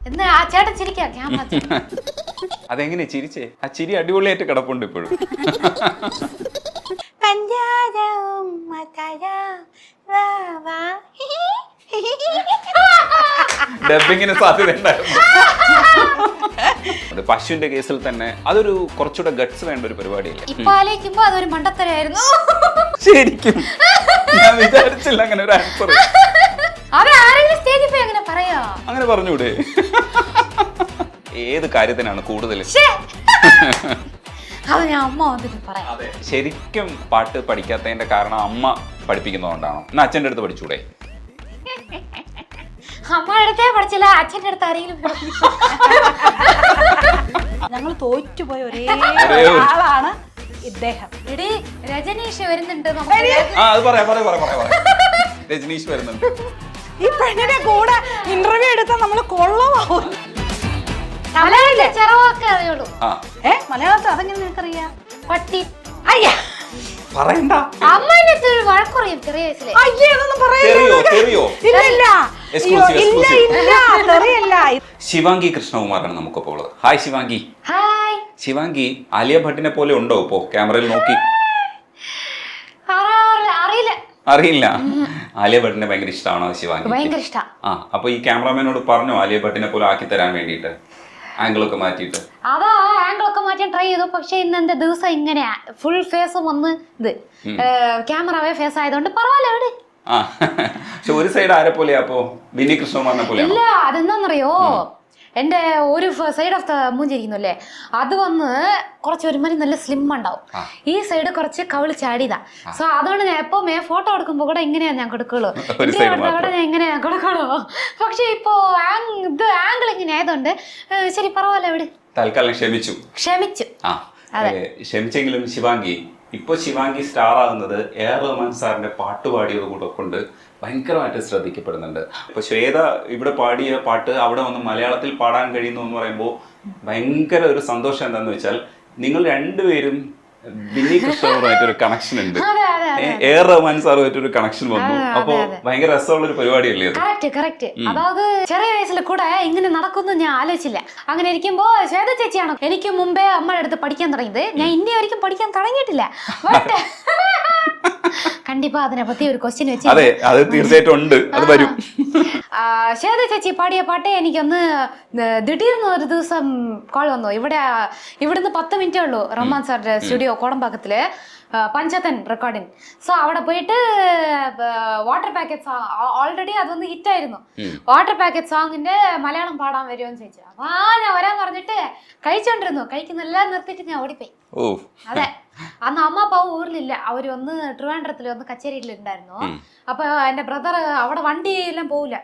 എന്നാ ആ ചേട്ടൻ ചിരിക്കാം ക്യാമറ. അതെങ്ങനെ ചിരിച്ചേ? ആ ചിരി അടിപൊളിയായിട്ട് കിടപ്പുണ്ട് ഇപ്പോഴും. ഡബിങ്ങിന് സാധ്യത ഉണ്ടായിരുന്നു. പശുവിന്റെ കേസിൽ തന്നെ അതൊരു കുറച്ചുകൂടെ ഗട്ട്സ് വേണ്ട ഒരു പരിപാടിയല്ലേ? ഇപ്പൊ ആലോചിക്കുമ്പോ അതൊരു മണ്ടത്തരായിരുന്നു. ശരിക്കും ഞാൻ വിചാരിച്ചില്ല അങ്ങനെ ഒരു ആൻസർ. അങ്ങനെ പറയാ, അങ്ങനെ പറഞ്ഞൂടെ? ഏത് കാര്യത്തിനാണ് കൂടുതൽ? അത് ഞാൻ അമ്മ വന്നിട്ട് പറയാം. ശരിക്കും പാട്ട് പഠിക്കാത്തതിന്റെ കാരണം അമ്മ പഠിപ്പിക്കുന്നതുകൊണ്ടാണോ? എന്നാ അച്ഛൻ്റെ അടുത്ത് പഠിച്ചൂടെ? അമ്മയുടെ അടുത്തേ പഠിച്ചില്ല, അച്ഛൻ്റെ അടുത്ത് ആരെങ്കിലും. ഞങ്ങൾ തോറ്റുപോയ ഒരേ ആളാണ് ഇദ്ദേഹം. എടി രജനീഷ് വരുന്നുണ്ട്. രജനീഷ് വരുന്നുണ്ട്. ഈ പെണ്ണിനെ കൂടെ ഇന്റർവ്യൂ എടുത്താൽ നമ്മൾ കൊള്ളമാവും. ചെറവൊക്കെ അറിയുള്ളൂ. മലയാളത്തിൽ അതെങ്ങനെ നിനക്കറിയാം? പട്ടി അയ്യാ പറയണ്ട. അമ്മേനെ വഴക്കുറയും ചെറിയ വയസ്സിലെ. ശിവാംഗി കൃഷ്ണകുമാറാണ് നമുക്കിപ്പോൾ ഉള്ളത്. ഹായ് ശിവാംഗി. ഹായ്. ശിവാംഗി ആലിയ ഭട്ടിനെ പോലെ ഉണ്ടോ ഇപ്പോ ക്യാമറയിൽ നോക്കി? അറിയില്ല. ആലിയ ഭട്ടിനെ ഭയങ്കര ഇഷ്ടമാണോ ശിവാംഗി? ഭയങ്കര ഇഷ്ട. അപ്പൊ ഈ ക്യാമറാമാനോട് പറഞ്ഞോ ആലിയ ഭട്ടിനെ പോലെ ആക്കി തരാൻ വേണ്ടിട്ട് ആംഗിളൊക്കെ മാറ്റിയിട്ട്? അതാ ആംഗിളൊക്കെ മാറ്റാൻ ട്രൈ ചെയ്തു. പക്ഷെ ഇന്നെന്താ ദിവസം ഇങ്ങനെയാ, ഫുൾ ഫേസും വന്ന് ഇത് ക്യാമറ ഫേസ് ആയതുകൊണ്ട് പറവാല്ലോ. പക്ഷെ ഒരു സൈഡ് ആരെ പോലെയാ അപ്പോ? ബിന്നി കൃഷ്ണകുമാറിനെ പോലെ? ഇല്ല, അതെന്താന്നറിയോ, എന്റെ ഒരു സൈഡ് ഓഫ് ദ മൂഞ്ചിരിക്കുന്നല്ലേ, അത് വന്ന് കുറച്ച് ഒരുമാതിരി നല്ല സ്ലിം ഉണ്ടാവും. ഈ സൈഡ് കുറച്ച് കവിള് ചാടിയതാ. സോ അതുകൊണ്ട് ഞാൻ എപ്പോ ഫോട്ടോ എടുക്കുമ്പോ കൂടെ ഇങ്ങനെയാ ഞാൻ കൊടുക്കുള്ളൂ, അവിടെ ഞാൻ ഇങ്ങനെയാ കൊടുക്കുള്ളൂ. പക്ഷെ ഇപ്പോ ഇത് ആംഗിൾ ഇങ്ങനെ ആയതുകൊണ്ട് ശരി പറവല്ലോ. ഇവിടെ തൽക്കാലം ക്ഷമിച്ചു. ക്ഷമിച്ചെങ്കിലും ശിവാംഗി ഇപ്പൊ ശിവാംഗി സ്റ്റാർ ആകുന്നത് എ.ആർ. റഹ്മാൻ സാറിന്റെ പാട്ട് പാടിയത് കൂടെ കൊണ്ട് ഭയങ്കരമായിട്ട് ശ്രദ്ധിക്കപ്പെടുന്നുണ്ട്. ഇപ്പൊ ശ്വേത ഇവിടെ പാടിയ പാട്ട് അവിടെ വന്ന് മലയാളത്തിൽ പാടാൻ കഴിയുന്നു എന്ന് പറയുമ്പോൾ ഭയങ്കര ഒരു സന്തോഷം. എന്താന്ന് വെച്ചാൽ നിങ്ങൾ രണ്ടുപേരും ബിന്നി കൃഷ്ണനുമായിട്ടൊരു കണക്ഷൻ ഉണ്ട്, എ.ആർ. റഹ്മാൻ സാറുമായിട്ടൊരു കണക്ഷൻ വന്നു. അപ്പൊ ഭയങ്കര രസമുള്ള ഒരു പരിപാടിയല്ലേ അത്? കറക്റ്റ്. അതായത് ചെറിയ വയസ്സിൽ കൂടെ ഇങ്ങനെ നടക്കുന്നു ഞാൻ ആലോചിച്ചില്ല. അങ്ങനെ ഇരിക്കുമ്പോ ശ്വേത ചേച്ചിയാണോ എനിക്ക് മുമ്പേ അമ്മയുടെ അടുത്ത് പഠിക്കാൻ തുടങ്ങിയത്. ഞാൻ ഇന്ത്യ വரைக்கும் പഠിക്കാൻ തുടങ്ങിയിട്ടില്ല. കണ്ടിപ്പാ അതിനെ പറ്റി ഒരു ക്വസ്റ്റ്യൻ വെച്ച്. അതെ, അത് തീർച്ചയായിട്ടും ഉണ്ട്, അത് വരും. ശ്വേത ചേച്ചി പാടിയ പാട്ട് എനിക്കൊന്ന് ദിടീർന്ന് ഒരു ദിവസം കോൾ വന്നു. ഇവിടുന്ന് 10 മിനിറ്റേ ഉള്ളൂ റഹ്മാൻ സാറിന്റെ സ്റ്റുഡിയോ കോടമ്പാക്കത്തില്, പഞ്ചതൻ റെക്കോർഡിങ്. സോ അവിടെ പോയിട്ട് വാട്ടർ പാക്കറ്റ് ഓൾറെഡി അതൊന്ന് ഹിറ്റായിരുന്നു. വാട്ടർ പാക്കറ്റ് സോങ്ങിന്റെ മലയാളം പാടാൻ വരുമോന്ന് ചോദിച്ചു. അപ്പൊ ഞാൻ വരാൻ പറഞ്ഞിട്ട് കഴിച്ചോണ്ടിരുന്നു. കഴിക്കുന്നെല്ലാം നിർത്തിയിട്ട് ഞാൻ ഓടിപ്പോയി. അതെ, അന്ന് അമ്മ അപ്പാവും ഊരിലില്ല, അവര് ഒന്ന് ട്രിവാൻഡ്രത്തിൽ ഒന്ന് കച്ചേരിയിലുണ്ടായിരുന്നു. അപ്പൊ എന്റെ ബ്രദർ അവിടെ വണ്ടിയെല്ലാം പോവില്ല,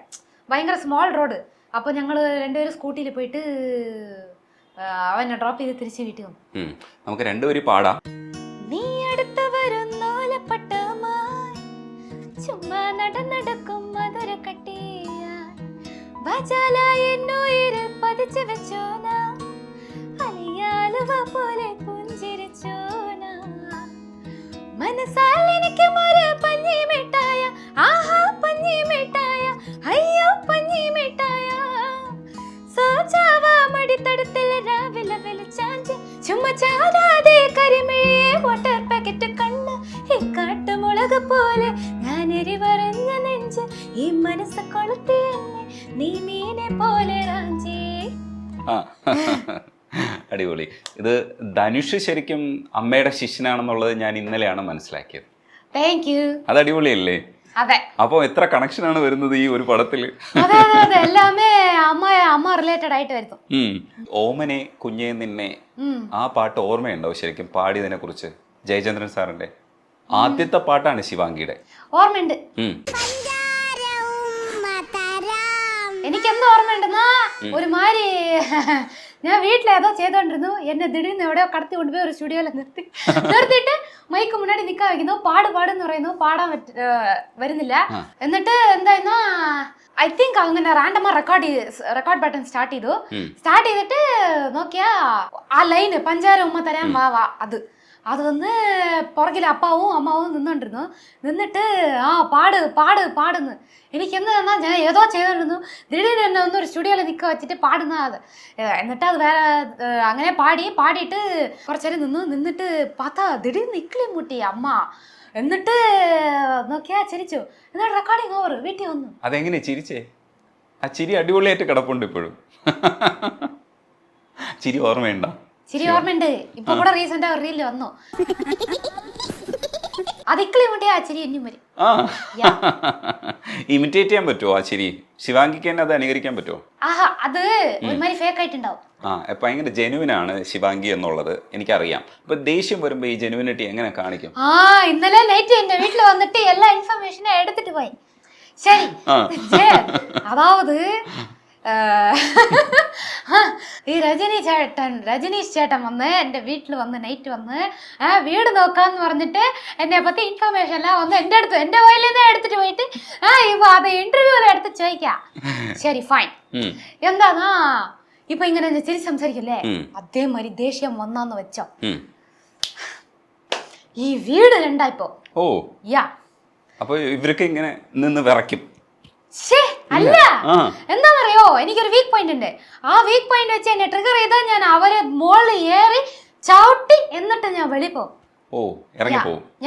ഭയങ്കര സ്മോൾ റോഡ്. അപ്പൊ ഞങ്ങള് രണ്ടുപേരും സ്കൂട്ടിയിൽ പോയിട്ട് അവനെ ഡ്രോപ്പ് ചെയ്ത് തിരിച്ച് വീട്ടിൽ വന്നു. നമുക്ക് രണ്ടുപേരും പാടാം. നീ അടുത്ത് വരുന്നോലപ്പട്ടമായി ചുമ്മാ നടക്കും മധുര കട്ടിയാലുയിരിൽ പതിച്ചു വെച്ചോന അലിയാലുവ പോലെ പുഞ്ചിരിച്ചോന മനസ്സാൽ എനിക്ക് ഒരു പഞ്ഞി മിഠായ, ആഹാ പഞ്ഞി മിഠായ, അയ്യോ പഞ്ഞി മിഠായ, സോജാവാ മടിത്തടത്തിൽ രാവിലെ വെളിച്ചാഞ്ച് ചുമ്മാ ചാടാതെ കരിമിഴിയെ വാട്ടർ പാക്കറ്റ് കണ്ണ് ഈ കാട്ടുമുളക് പോലെ ഞാൻ എരിവറിഞ്ഞ നെഞ്ച് ഈ മനസ്സ് കൊളുത്തി എന്നെ നീ മീനെ പോലെ റാഞ്ചി. അടിപൊളി. ഇത് ധനുഷ് ശരിക്കും അമ്മയുടെ ശിഷ്യനാണെന്നുള്ളത് ഞാൻ ഇന്നലെയാണ് മനസ്സിലാക്കിയത്. Thank you. അത് അടിപൊളിയല്ലേ? അതെ. അപ്പൊ എത്ര കണക്ഷൻ ആണ് വരുന്നത് ഈ ഒരു പടത്തില്? എല്ലാമേ അമ്മ റിലേറ്റഡ് ആയിട്ട് വരുന്നു. ഓമനെ കുഞ്ഞേ നിന്നെ, ആ പാട്ട് ഓർമ്മയുണ്ടോ ശരിക്കും പാടിയതിനെ കുറിച്ച്? ജയചന്ദ്രൻ സാറിന്റെ ആദ്യത്തെ പാട്ടാണ് ശിവാംഗിയുടെ. ഓർമ്മയുണ്ട്. എനിക്കെന്തോ ഓർമ്മയുണ്ടെന്നാ ഒരു മാതിരി ഞാൻ വീട്ടിലേതോ ചെയ്തോണ്ടിരുന്നു. എന്നെ ദിടീർന്ന് എവിടെയോ കടത്തി കൊണ്ടുപോയി ഒരു സ്റ്റുഡിയോയിൽ നിർത്തിയിട്ട് മൈക്ക് മുன்னாடி നിൽക്കാൻ വയ്ക്കുന്നു. പാടുന്ന് പറയുന്നു, പാടാൻ വരുന്നില്ല. എന്നിട്ട് എന്തായിരുന്നാ ഐ തിങ്ക് അങ്ങനെ റാൻഡമാ റെക്കോർഡ് ബട്ടൺ സ്റ്റാർട്ട് ചെയ്തിട്ട് നോക്കിയാ ആ ലൈന് പഞ്ചാര ഉമ്മ തരാൻ വാ അത് അത് പുറകിൽ അപ്പാവും അമ്മാവും നിന്നോണ്ടിരുന്നു. നിന്നിട്ട് പാട് പാട് പാടുന്നു. എനിക്കെന്ന് പറഞ്ഞാൽ ഞാൻ ഏതോ ചെയ്തോണ്ടിരുന്നു. ദിടീർന്ന് എന്നെ ഒരു സ്റ്റുഡിയോയിൽ നിൽക്കുക വെച്ചിട്ട് പാടുന്ന അത്. എന്നിട്ട് അത് വേറെ അങ്ങനെ പാടിയിട്ട് കുറച്ചേരം നിന്നിട്ട് പാത്താ ദിടീർന്ന് ഇക്കിളി മുട്ടി അമ്മ. എന്നിട്ട് നോക്കിയാ ചിരിച്ചു. എന്നിട്ട് റെക്കോർഡിങ് ഓവർ, വീട്ടിൽ വന്നു. അതെങ്ങനെ ചിരിച്ചേ? ആ ചിരി അടിപൊളിയായിട്ട് കിടപ്പുണ്ട് ഇപ്പോഴും. ചിരി ഓർമ്മയുണ്ടോ? ചിരി ഓർമ്മയുണ്ട്. ഇപ്പൊ കൂടെ റീസെന്റ് റീലിൽ വന്നു. അതിക്കളി മുട്ടിയാ ചിരി ഇനിയും വരും. ഇമിറ്റേറ്റ് ചെയ്യാൻ പറ്റുമോ ആ ചിരി? ശിവാംഗിക്ക് തന്നെ അത് അനുകരിക്കാൻ പറ്റുമോ? ആഹാ, അത് ഒരുമാതിരി ഫേക്ക് ആയിട്ടുണ്ടാവും. ഭയങ്കര ജെനുവിനാണ് ശിവാംഗി എന്നുള്ളത് എനിക്കറിയാം. അപ്പൊ ദേഷ്യം വരുമ്പോ ഈ ജെനുവിനിറ്റി എങ്ങനെ കാണിക്കും? ഇന്നലെ നൈറ്റ് എന്റെ വീട്ടിൽ വന്നിട്ട് എല്ലാ ഇൻഫർമേഷനും എടുത്തിട്ട് പോയി. ശരി, അതാവത് ഈ രജനീഷ് ചേട്ടൻ വന്ന് എൻ്റെ വീട്ടിൽ വന്ന് നൈറ്റ് വന്ന് വീട് നോക്കാന്ന് പറഞ്ഞിട്ട് എന്നെ പറ്റി ഇൻഫർമേഷൻ എല്ലാം വന്ന് എൻ്റെ വയലിൽ നിന്ന് എടുത്തിട്ട് പോയിട്ട് ഇപ്പൊ അത് ഇന്റർവ്യൂവിൽ എടുത്ത് ചോദിക്കാം. ശരി, ഫൈൻ. എന്താന്നാ ഇപ്പൊ ഇങ്ങനെ ചിരി സംസാരിക്കല്ലേ, അതേമാതിരി ദേഷ്യം വന്നാന്ന് വെച്ചോ, ഈ വീട് രണ്ടായിപ്പോ. അപ്പൊ ഇവർക്ക് ഇങ്ങനെ നിന്ന് വിറയ്ക്കും. അല്ല, എന്താന്നറിയോ, എനിക്കൊരു വീക്ക് പോയിന്റ് ഉണ്ട്. ആ വീക്ക് പോയിന്റ് വെച്ച് എന്നെ ട്രിഗർ ചെയ്താൽ ഞാൻ അവരെ മോളിൽ ഏറി ചവിട്ടി എന്നിട്ട് ഞാൻ വെളി പോകും.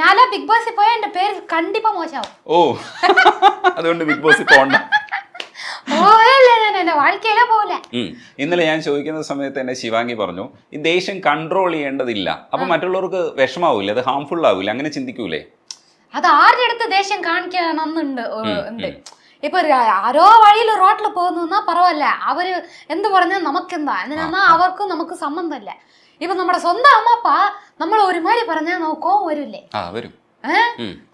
ഞാൻ ബിഗ് ബോസിൽ പോയാൽ എന്റെ പേര് കണ്ടിപ്പാ മോശമാവും. അതുകൊണ്ട് ബിഗ് ബോസിൽ പോകണ്ട. ഇന്നലെ ഞാൻ ചോദിക്കുന്ന സമയത്ത് എന്നെ ശിവാംഗി പറഞ്ഞു, ഈ ദേഷ്യം കൺട്രോൾ ചെയ്യേണ്ടതില്ല, അപ്പൊ മറ്റുള്ളവർക്ക് വിഷമാവൂലേ, അത് ഹാംഫുൾ ആവൂലേ, അങ്ങനെ ചിന്തിക്കൂലേ? അത് ആരുടെ അടുത്ത് ദേഷ്യം കാണിക്കണമെന്നുണ്ട്. ഇപ്പൊ ആരോ വഴിയിൽ റോട്ടിൽ പോകുന്ന പറവല്ല, അവര് എന്ത് പറഞ്ഞാൽ നമുക്കെന്താ, എന്തിനാ അവർക്കും നമുക്ക് സംബന്ധമല്ല. ഇപ്പൊ നമ്മുടെ സ്വന്തം അമ്മപ്പ നമ്മൾ ഒരുമാതിരി പറഞ്ഞാൽ നോക്കോ വരൂല്ലേ?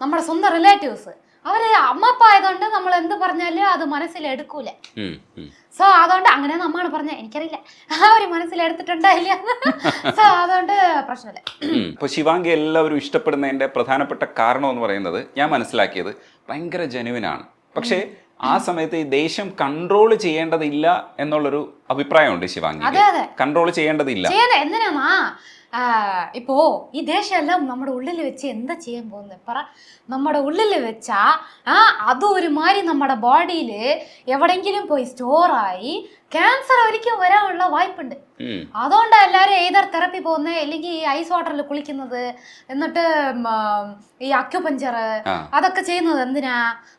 നമ്മുടെ സ്വന്തം റിലേറ്റീവ്സ് അവര് അമ്മപ്പ ആയതുകൊണ്ട് നമ്മൾ എന്ത് പറഞ്ഞാലും അത് മനസ്സിലെടുക്കൂല. സോ അതുകൊണ്ട് അങ്ങനെ നമ്മാണ് പറഞ്ഞ, എനിക്കറിയില്ല അവര് മനസ്സിലെടുത്തിട്ടുണ്ടായില്ല. സോ അതുകൊണ്ട് പ്രശ്നമില്ല. ഇപ്പൊ ശിവാംഗി എല്ലാവരും ഇഷ്ടപ്പെടുന്നതിന്റെ പ്രധാനപ്പെട്ട കാരണം എന്ന് പറയുന്നത് ഞാൻ മനസ്സിലാക്കിയത് ഭയങ്കര ജെനുവിനാണ്. പക്ഷേ ആ സമയത്ത് ഈ ദേഷ്യം കൺട്രോൾ ചെയ്യേണ്ടതില്ല എന്നുള്ളൊരു അഭിപ്രായമുണ്ട് ശിവാംഗി. കൺട്രോൾ ചെയ്യേണ്ടതില്ല. എന്തിനാ ഇപ്പോ ഈ ദേഷ്യമെല്ലാം നമ്മുടെ ഉള്ളിൽ വെച്ച് എന്താ ചെയ്യാൻ പോകുന്നത് പറ? നമ്മുടെ ഉള്ളിൽ വെച്ചാ അത് ഒരുമാതിരി നമ്മുടെ ബോഡിയിൽ എവിടെങ്കിലും പോയി സ്റ്റോറായി ക്യാൻസർ ഒരിക്കലും വരാനുള്ള വായ്പുണ്ട്. അതുകൊണ്ട് എല്ലാവരും ഏതർ തെറപ്പി പോകുന്നത്, അല്ലെങ്കിൽ ഈ ഐസ് വാട്ടറിൽ കുളിക്കുന്നത്, എന്നിട്ട് ഈ അക്യുപഞ്ചർ അതൊക്കെ ചെയ്യുന്നത് എന്തിനാ?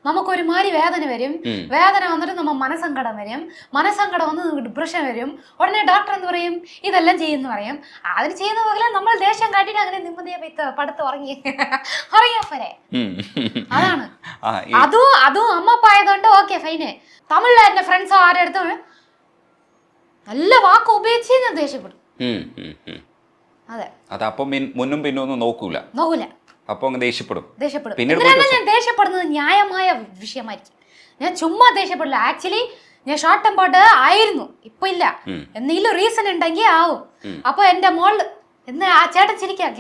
നമുക്കൊരുമാതിരി വേദന വരും. വേദന വന്നിട്ട് നമ്മൾ മനസ്സങ്കടം വരും. മനസ്സങ്കടം വന്ന് ഡിപ്രഷൻ വരും. ഉടനെ ഡോക്ടർ എന്ത് പറയും? ഇതെല്ലാം ചെയ്യുന്നു പറയും. അതിന് ചെയ്യുന്ന പോലെ നമ്മൾ ദേഷ്യം കാട്ടിട്ട് അങ്ങനെ നിമ്മതിയെ പടുത്ത് ഉറങ്ങിയാ പോരെ. അതാണ്. അതും അമ്മപ്പായതുകൊണ്ട് ഓക്കെ ഫൈന്. തമിഴിലെ എന്റെ ഫ്രണ്ട്സോ ആരെടുത്തും നല്ല വാക്ക് ഉപയോഗിച്ച് ഞാൻ ദേഷ്യപ്പെടും. അതെ, അതപ്പം മുന്നും പിന്നൊന്നും നോക്കൂല. അപ്പൊ ദേഷ്യപ്പെടും. ഞാൻ ദേഷ്യപ്പെടുന്നത് ന്യായമായ വിഷയമായിരിക്കും. ഞാൻ ചുമ്മാ ദേഷ്യപ്പെടില്ല. ആക്ച്വലി ഞാൻ ഷോർട്ട് ടെമ്പേർഡ് ആയിരുന്നു, ഇപ്പൊ ഇല്ല. എന്തെങ്കിലും റീസൺ ഉണ്ടെങ്കിൽ ആവും. അപ്പൊ എന്റെ മോള് എന്ന് ആ ചേട്ടൻ ചിരിക്കാം.